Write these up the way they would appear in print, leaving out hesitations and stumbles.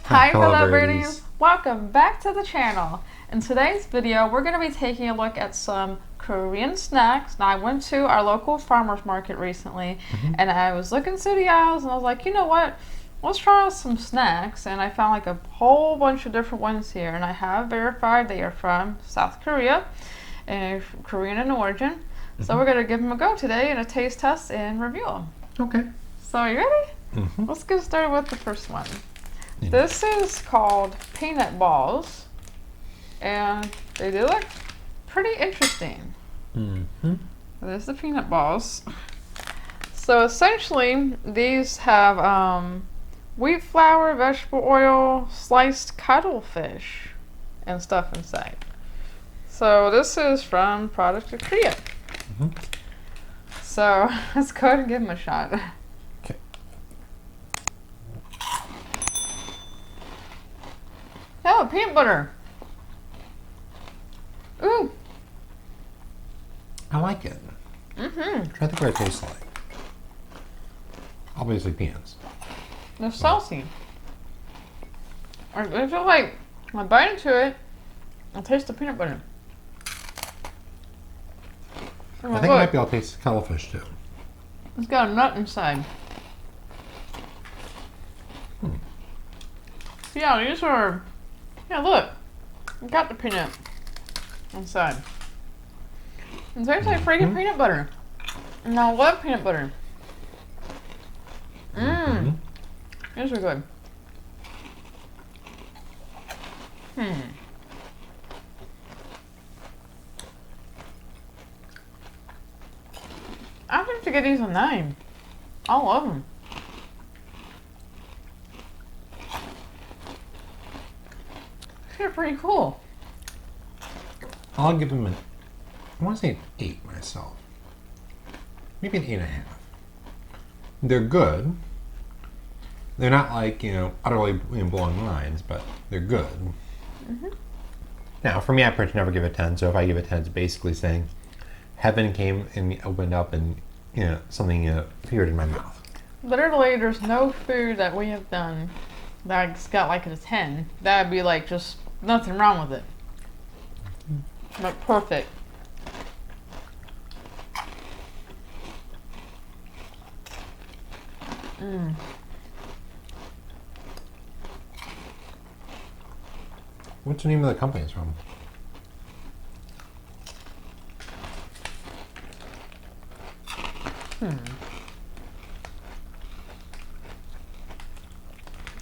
Hi fellow birdies! Welcome back to the channel. In today's video we're going to be taking a look at some Korean snacks. Now I went to our local farmers market recently and I was looking through the aisles and I was like, you know what, let's try out some snacks, and I found like a whole bunch of different ones here, and I have verified they are from South Korea and Korean in origin. So we're going to give them a go today and a taste test and review them. Okay. So are you ready? Let's get started with the first one. This is called peanut balls, and they do look pretty interesting. There's the peanut balls. So essentially, these have wheat flour, vegetable oil, sliced cuttlefish, and stuff inside. So this is from Product of Korea. So let's go ahead and give them a shot. Okay. Oh, peanut butter. Ooh. I like it. Try to think what it tastes like. Obviously peanuts. They're salty. I feel like when I bite into it, I taste the peanut butter. Oh, I think I might be able to taste the cuttlefish too. It's got a nut inside. Yeah, these are. Yeah, look. It got the peanut inside. It tastes like freaking peanut butter. And I love peanut butter. These are good. I have to get these a 9. I love them. They're pretty cool. I'll give them I want to say an 8 myself. Maybe an 8.5. They're good. They're not like, utterly blowing minds, but they're good. Now, for me, I pretty never give a 10, so if I give a 10, it's basically saying heaven came and opened up and, something appeared in my mouth. Literally, there's no food that we have done that's got like a 10. That would be like just nothing wrong with it. Like perfect. What's the name of the company it's from? It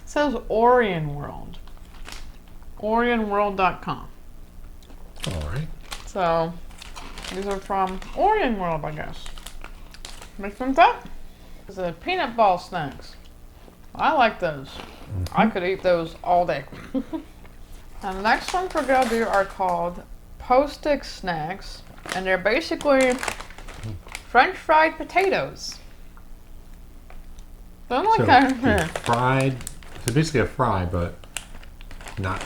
says Orion World. OrionWorld.com. Alright. So, these are from Orion World, I guess. Make sense that? These are peanut ball snacks. I like those. I could eat those all day. Now, the next ones we're going to do are called Poststick snacks, and they're basically French fried potatoes. So fried. So basically a fry, but not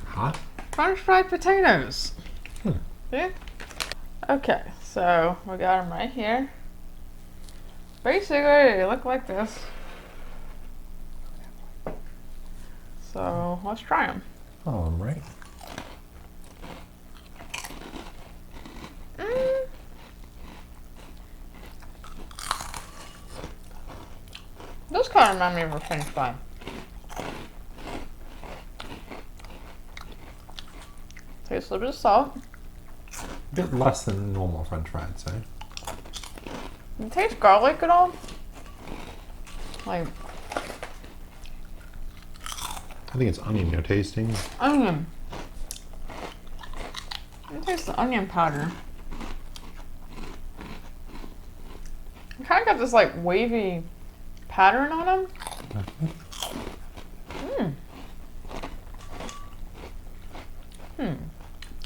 hot. French fried potatoes. Yeah. Okay, so we got them right here. Basically, they look like this. So let's try them. All right. Those kind of remind me of a French fry. Taste a little bit of salt. A bit less than normal French fry, I'd say. You taste garlic at all? Like, I think it's onion you're tasting. onion. You taste the onion powder. You kind of got this like wavy pattern on them.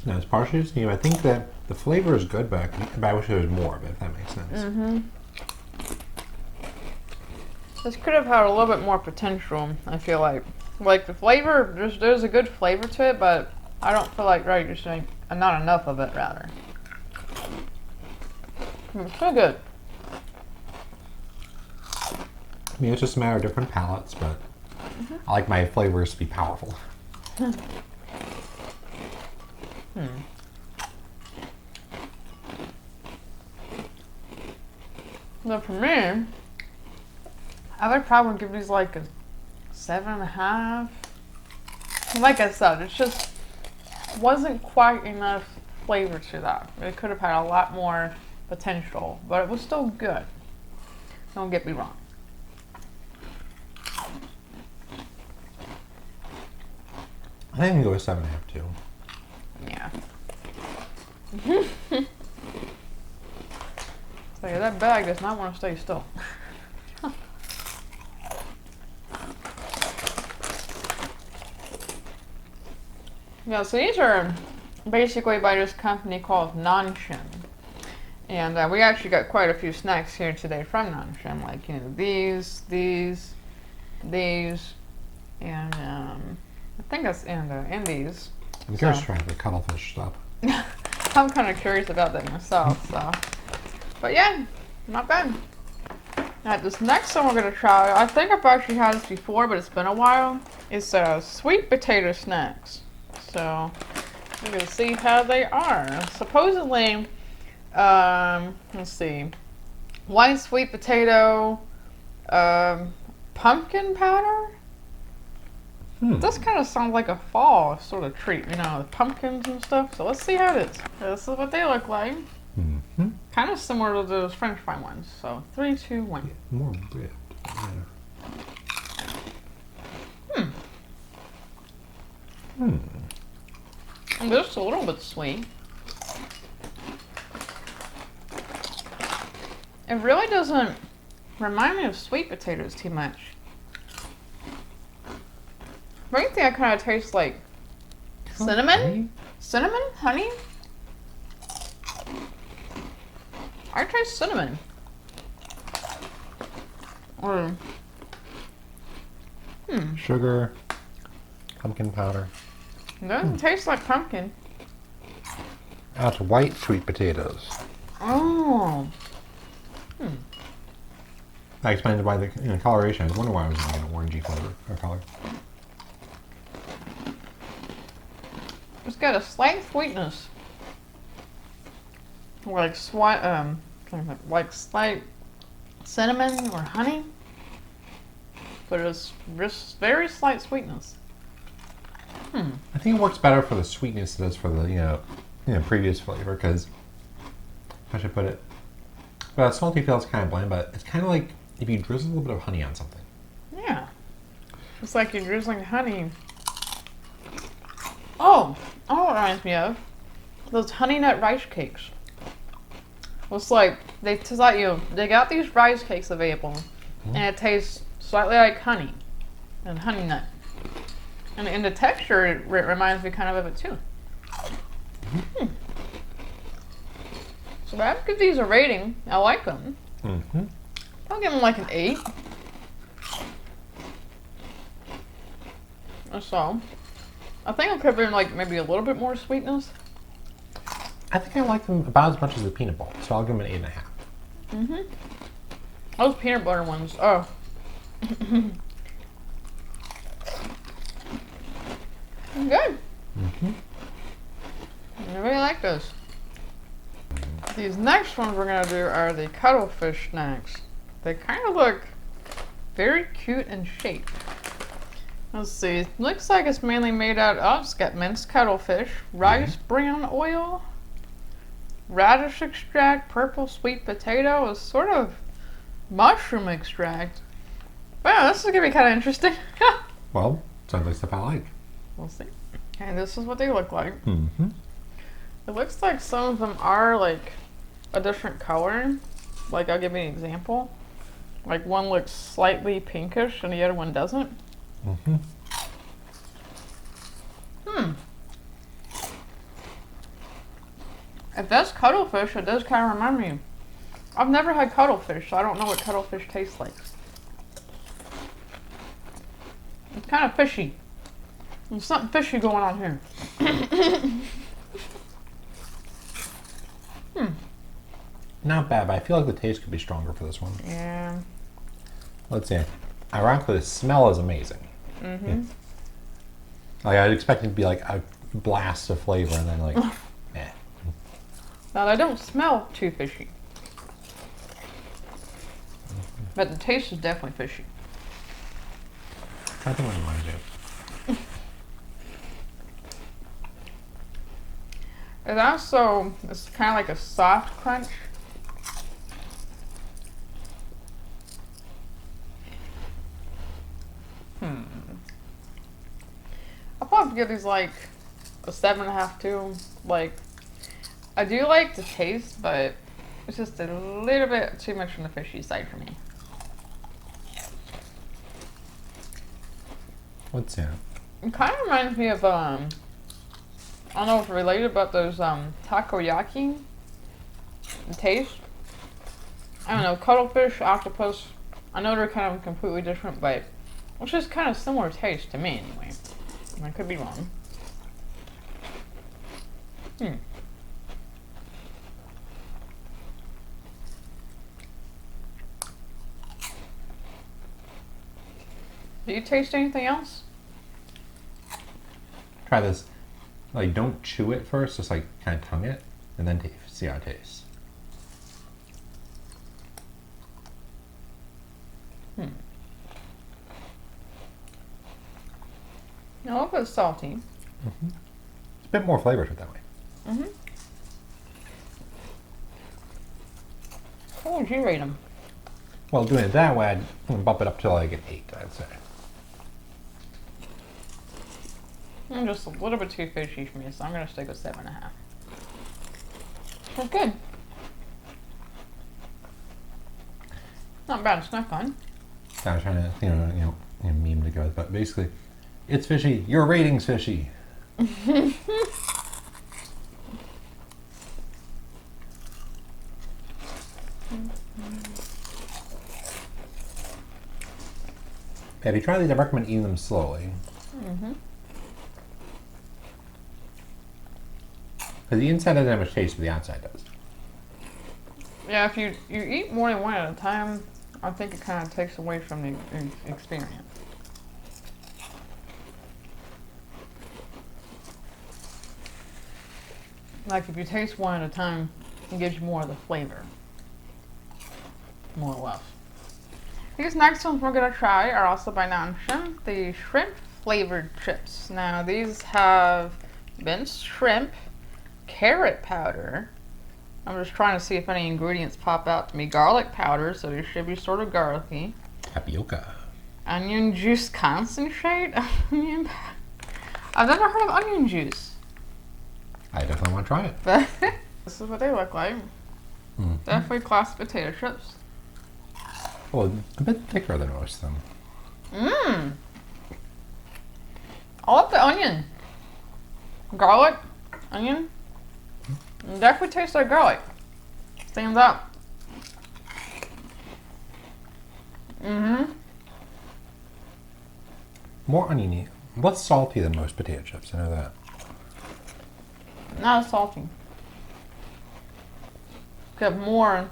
Now, it's partially just I think that the flavor is good, but I wish there was more of it, if that makes sense. This could have had a little bit more potential, I feel like. Like the flavor, there's a good flavor to it, but I don't feel like just saying not enough of it, rather. It's so good. I mean, it's just a matter of different palates, but I like my flavors to be powerful. But for me, I would probably give these like a 7.5. Like I said, it just wasn't quite enough flavor to that. It could have had a lot more potential, but it was still good. Don't get me wrong. I think I can go with 7.5 too. Yeah. So yeah, that bag does not want to stay still. Yeah, so these are basically by this company called Nanshin. And we actually got quite a few snacks here today from Nanshin, like, you know, these, and I think that's, and these. I'm curious to try the cuttlefish stuff. I'm kind of curious about that myself, so. But yeah, not bad. Alright, this next one we're going to try, I think I've actually had this before, but it's been a while. It's sweet potato snacks. So, we're going to see how they are. Supposedly, let's see, white sweet potato, pumpkin powder? This kind of sounds like a fall sort of treat, you know, the pumpkins and stuff. So let's see how it is. This is what they look like. Kind of similar to those French fry ones. So 3, 2, 1. More ribbed. And just a little bit sweet. It really doesn't remind me of sweet potatoes too much. But I think I kind of taste like cinnamon? Okay. Cinnamon? Honey? I taste cinnamon. Or, Sugar, pumpkin powder. it doesn't taste like pumpkin. That's white sweet potatoes. Oh. That explains why the coloration. I was wondering why I was getting an orangey flavor or color. It's got a slight sweetness. Like like slight cinnamon or honey. But it's just very slight sweetness. I think it works better for the sweetness than it does for the previous flavor, because how should I put it? But salty feels kind of bland, but it's kind of like if you drizzle a little bit of honey on something. Yeah. It's like you're drizzling honey. Oh, it reminds me of those honey nut rice cakes. It's like they got these rice cakes available, and it tastes slightly like honey and honey nut. And in the texture, it reminds me kind of it too. So I would give these a rating. I like them. I'll give them like an 8. Or so. I think I could have like maybe a little bit more sweetness. I think I like them about as much as the peanut ball, so I'll give them an 8.5. Those peanut butter ones, oh. Good. I really like those. These next ones we're going to do are the cuttlefish snacks. They kind of look very cute in shape. Let's see. Looks like it's mainly made out of, it's got minced cuttlefish, rice bran oil, radish extract, purple sweet potato, a sort of mushroom extract. Wow, this is going to be kind of interesting. Well, sounds like stuff I like. We'll see. And this is what they look like. It looks like some of them are like a different color. Like, I'll give you an example. Like, one looks slightly pinkish and the other one doesn't. If that's cuttlefish, it does kind of remind me. I've never had cuttlefish, so I don't know what cuttlefish tastes like. It's kind of fishy. There's something fishy going on here. Not bad, but I feel like the taste could be stronger for this one. Yeah. Let's see. Ironically, the smell is amazing. Mm-hmm. Like I'd expect it to be like a blast of flavor, and then like, eh. Now they don't smell too fishy, but the taste is definitely fishy. Try the one you want to do. It's also, it's kind of like a soft crunch. I'll probably give these like a 7.5 too. Like, I do like the taste, but it's just a little bit too much on the fishy side for me. What's that? It kind of reminds me of I don't know if it's related, but those takoyaki taste. I don't know, cuttlefish, octopus. I know they're kind of completely different, but it's just kind of similar taste to me anyway. I could be wrong. Do you taste anything else? Try this. Like, don't chew it first, just like kind of tongue it, and then see how it tastes. A little bit salty. It's a bit more flavor to it that way. How would you rate them? Well, doing it that way, I'd bump it up to like an 8, I'd say. Just a little bit too fishy for me, so I'm gonna stick with 7.5. That's good. Not bad to snack on. I was trying to, meme to go with, but basically, it's fishy. Your rating's fishy. If you try these, I recommend eating them slowly. Because the inside doesn't have much taste, but the outside does. Yeah, if you eat more than one at a time, I think it kind of takes away from the experience. Like if you taste one at a time, it gives you more of the flavor. More or less. These next ones we're going to try are also by non-shrimp, the shrimp flavored chips. Now these have minced shrimp, carrot powder. I'm just trying to see if any ingredients pop out to me. Garlic powder, so they should be sort of garlicky. Tapioca. Onion juice concentrate. I've never heard of onion juice. I definitely want to try it. But this is what they look like. Definitely classic potato chips. Well, a bit thicker than most of them. I love the onion. Garlic, onion. Definitely tastes like garlic. Stands up. More oniony. Less salty than most potato chips, I know that. Not as salty. Got more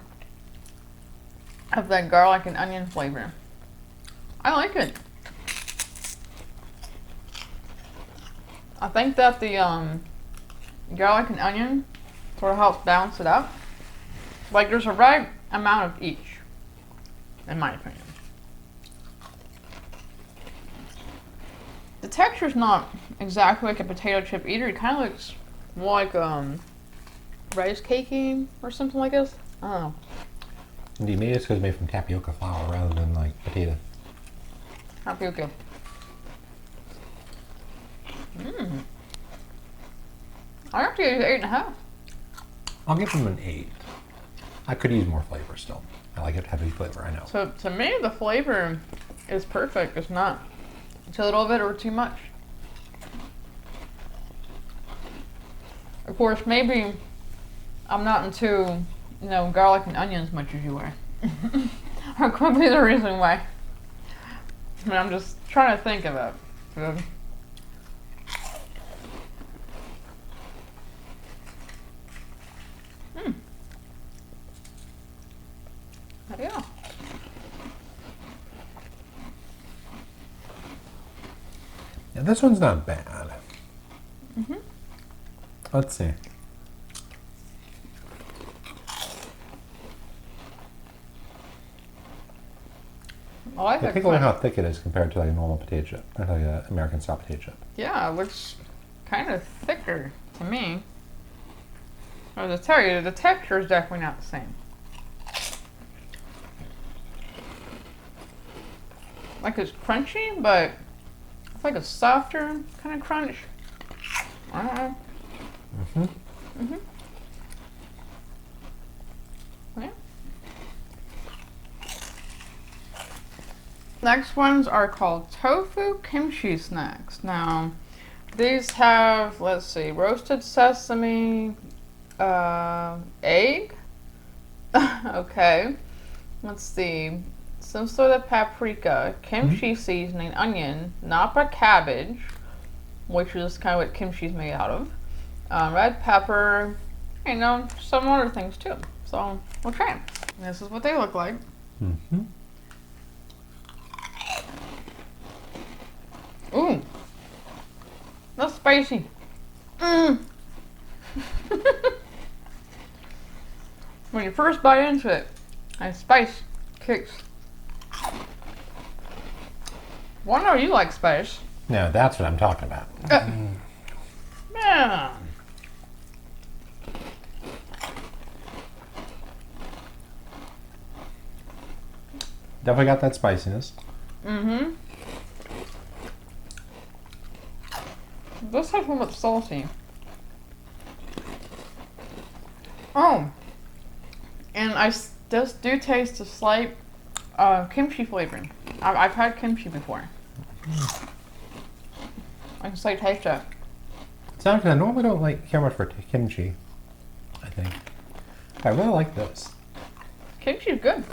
of that garlic and onion flavor. I like it. I think that the garlic and onion sort of helps balance it out. Like there's a right amount of each, in my opinion. The texture's not exactly like a potato chip either. It kind of looks more like rice cakey or something like this. I don't know. Indeed, maybe it's because it's made from tapioca flour rather than like potato. Tapioca. I have to give it 8.5. I'll give them an 8. I could use more flavor still. I like it heavy flavor, I know. So to me, the flavor is perfect. It's not. It's a little bit or too much. Of course, maybe I'm not into, garlic and onion as much as you are. That could be the reason why. I mean, I'm just trying to think of it. So, yeah. This one's not bad. Let's see. I like that. Take a look at how thick it is compared to like a normal potato chip, or like an American style potato chip. Yeah, it looks kind of thicker to me. I'll just tell you, the texture is definitely not the same. Like it's crunchy, but it's like a softer kind of crunch. I don't know. Yeah. Next ones are called Tofu Kimchi snacks. Now, these have, let's see, roasted sesame, egg. Okay. Let's see. Some sort of paprika, kimchi seasoning, onion, napa cabbage, which is kind of what kimchi is made out of, red pepper, some other things too. So we'll try them. This is what they look like. Ooh, that's spicy. When you first bite into it, and spice kicks. Wonder you like spice. No, that's what I'm talking about. Yeah. Definitely got that spiciness. This has one that's salty. Oh, and I just do taste a slight kimchi flavoring. I've had kimchi before. I can slight taste that. It's not because I normally don't care much for kimchi, I think. I really like this. Kimchi is good.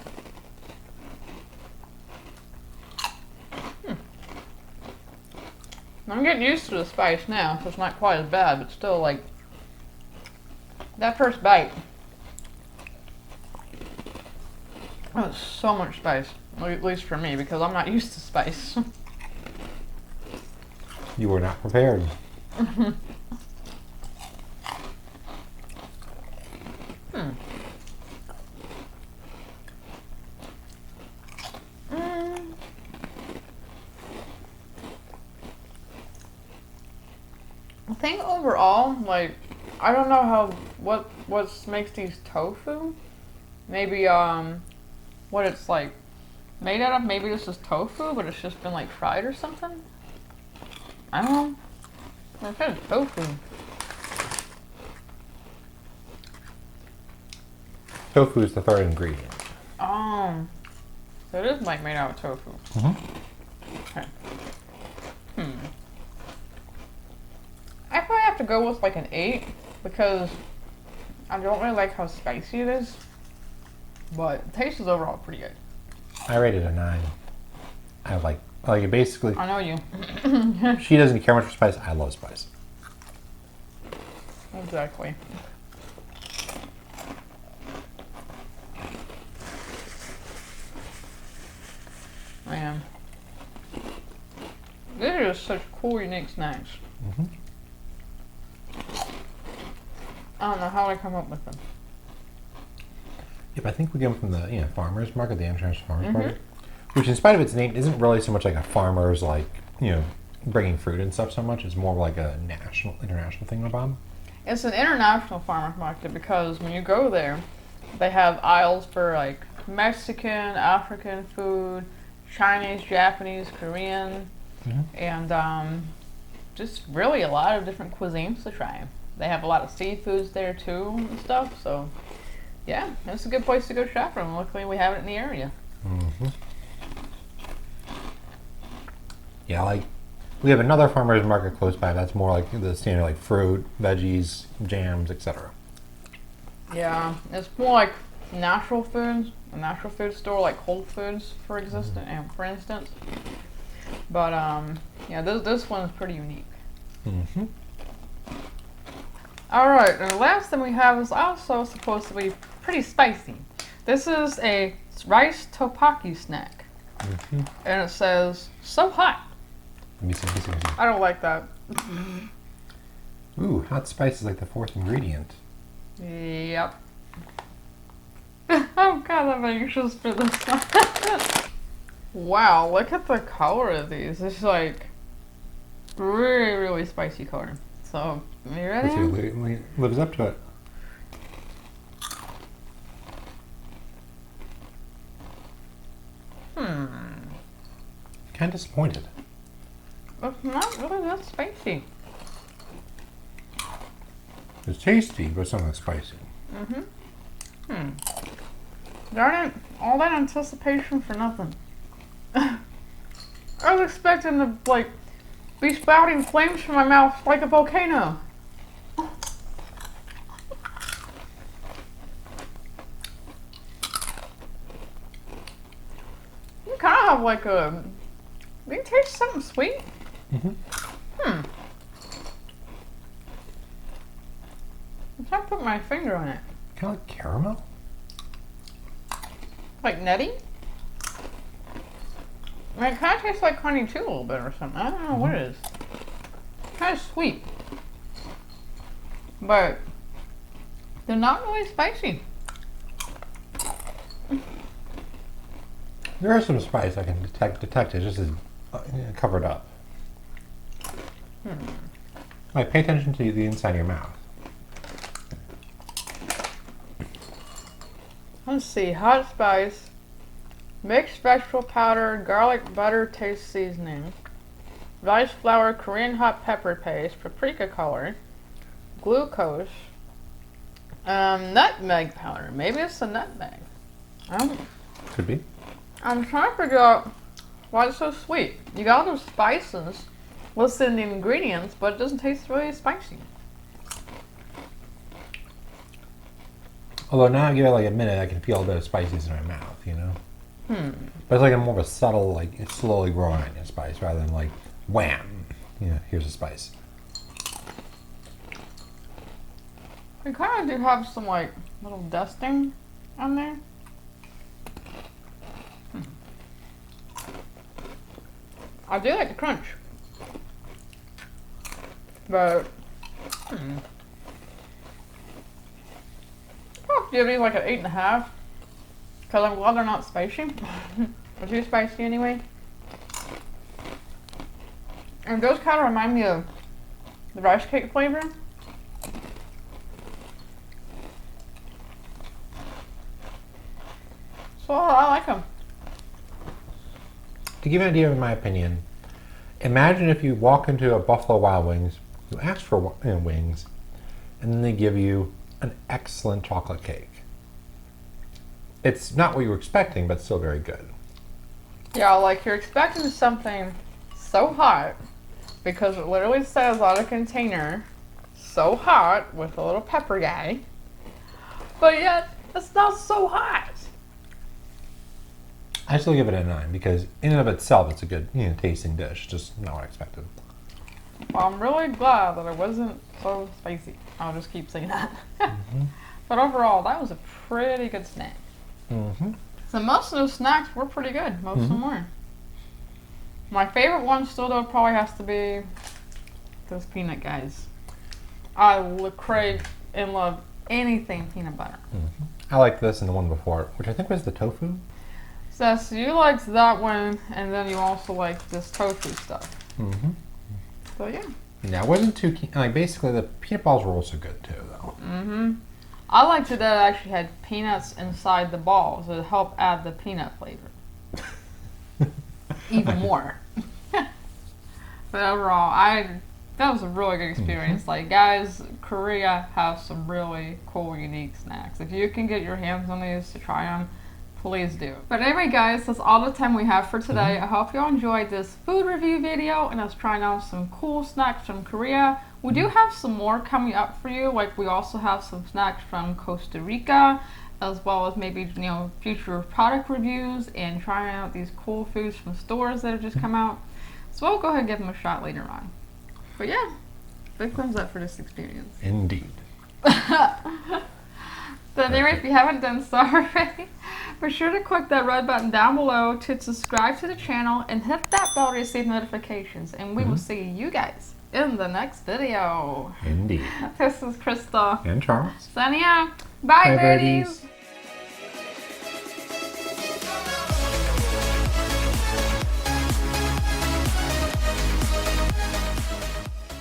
I'm getting used to the spice now, so it's not quite as bad, but still, like, that first bite. Oh, it's so much spice, at least for me, because I'm not used to spice. You were not prepared. I think overall, like, I don't know what makes these tofu. Maybe what it's like made out of. Maybe this is tofu, but it's just been like fried or something. I don't know. It says tofu. Tofu is the third ingredient. So it is like made out of tofu. Okay. I probably have to go with like an 8 because I don't really like how spicy it is, but the taste is overall pretty good. I rated a 9. I like basically. I know you. She doesn't care much for spice. I love spice. Exactly. Man, these are just such cool, unique snacks. I don't know how I come up with them. Yep, I think we get them from the farmers market, the international farmers market, which, in spite of its name, isn't really so much like a farmer's bringing fruit and stuff so much. It's more like a international thing, Bob. It's an international farmers market because when you go there, they have aisles for like Mexican, African food, Chinese, Japanese, Korean, and just really a lot of different cuisines to try. They have a lot of seafoods there too and stuff, so yeah, it's a good place to go shop from. Luckily we have it in the area. Yeah, we have another farmer's market close by. That's more like the standard, like fruit, veggies, jams, etc. Yeah, it's more like natural foods, a natural food store like Whole Foods, for instance. But yeah, this one's pretty unique. All right, and the last thing we have is also supposed to be pretty spicy. This is a rice Topaki snack, and it says "so hot." Let me see. I don't like that. Ooh, hot spice is like the fourth ingredient. Yep. I'm kind of anxious for this one. Wow, look at the color of these. It's like really, really spicy color. So, are you ready? Let's see if it lives up to it. Kind of disappointed. It's not really that spicy. It's tasty, but it's not spicy. Darn it, all that anticipation for nothing. I was expecting to, like, be spouting flames from my mouth like a volcano. You kind of have like a... Do you taste something sweet? I'm trying to put my finger on it. Kind of like caramel? Like nutty? I mean, it kind of tastes like honey too a little bit or something. I don't know what it is. Kind of sweet. But they're not really spicy. There is some spice I can detect. It just is covered up. Like, pay attention to the inside of your mouth. Let's see. Hot spice, mixed vegetable powder, garlic butter taste seasoning, rice flour, Korean hot pepper paste, paprika color, glucose, nutmeg powder. Maybe it's the nutmeg. Could be. I'm trying to figure out why it's so sweet. You got all those spices listed in the ingredients, but it doesn't taste really spicy. Although now I give it like a minute, I can feel a bit of spices in my mouth, you know? But it's like a more of a subtle, like, it's slowly growing on you spice rather than like, wham, you know, here's a spice. We kind of do have some like little dusting on there. I do like the crunch, but I'll give these like an 8.5 because I'm glad they're not spicy or too spicy anyway. And those kind of remind me of the rice cake flavor. So I like them. To give you an idea of my opinion, imagine if you walk into a Buffalo Wild Wings, you ask for wings, and then they give you an excellent chocolate cake. It's not what you were expecting, but still very good. Yeah, like you're expecting something so hot because it literally says on a container, so hot with a little pepper guy, but yet it's not so hot. I still give it a 9 because in and of itself it's a good, tasting dish, just not what I expected. Well, I'm really glad that it wasn't so spicy. I'll just keep saying that. But overall, that was a pretty good snack. So most of those snacks were pretty good. Most of them were. My favorite one still though probably has to be those peanut guys. I crave and love anything peanut butter. I like this and the one before, which I think was the tofu. So you liked that one, and then you also liked this tofu stuff. So yeah. Yeah, it wasn't too keen. Like, basically the peanut balls were also good too, though. I liked it that it actually had peanuts inside the balls. It helped add the peanut flavor. Even more. But overall, that was a really good experience. Like, guys, Korea has some really cool, unique snacks. If you can get your hands on these to try them, please do. But anyway, guys, that's all the time we have for today. I hope you all enjoyed this food review video and us trying out some cool snacks from Korea. We do have some more coming up for you. Like, we also have some snacks from Costa Rica, as well as maybe, future product reviews and trying out these cool foods from stores that have just come out. So we'll go ahead and give them a shot later on. But yeah, big thumbs up for this experience. Indeed. So anyway, if you haven't done so already, Be sure to click that red button down below to subscribe to the channel and hit that bell to receive notifications. And we will see you guys in the next video. Indeed. This is Crystal. And Charles. Signing out. Bye, Bye, birdies. birdies.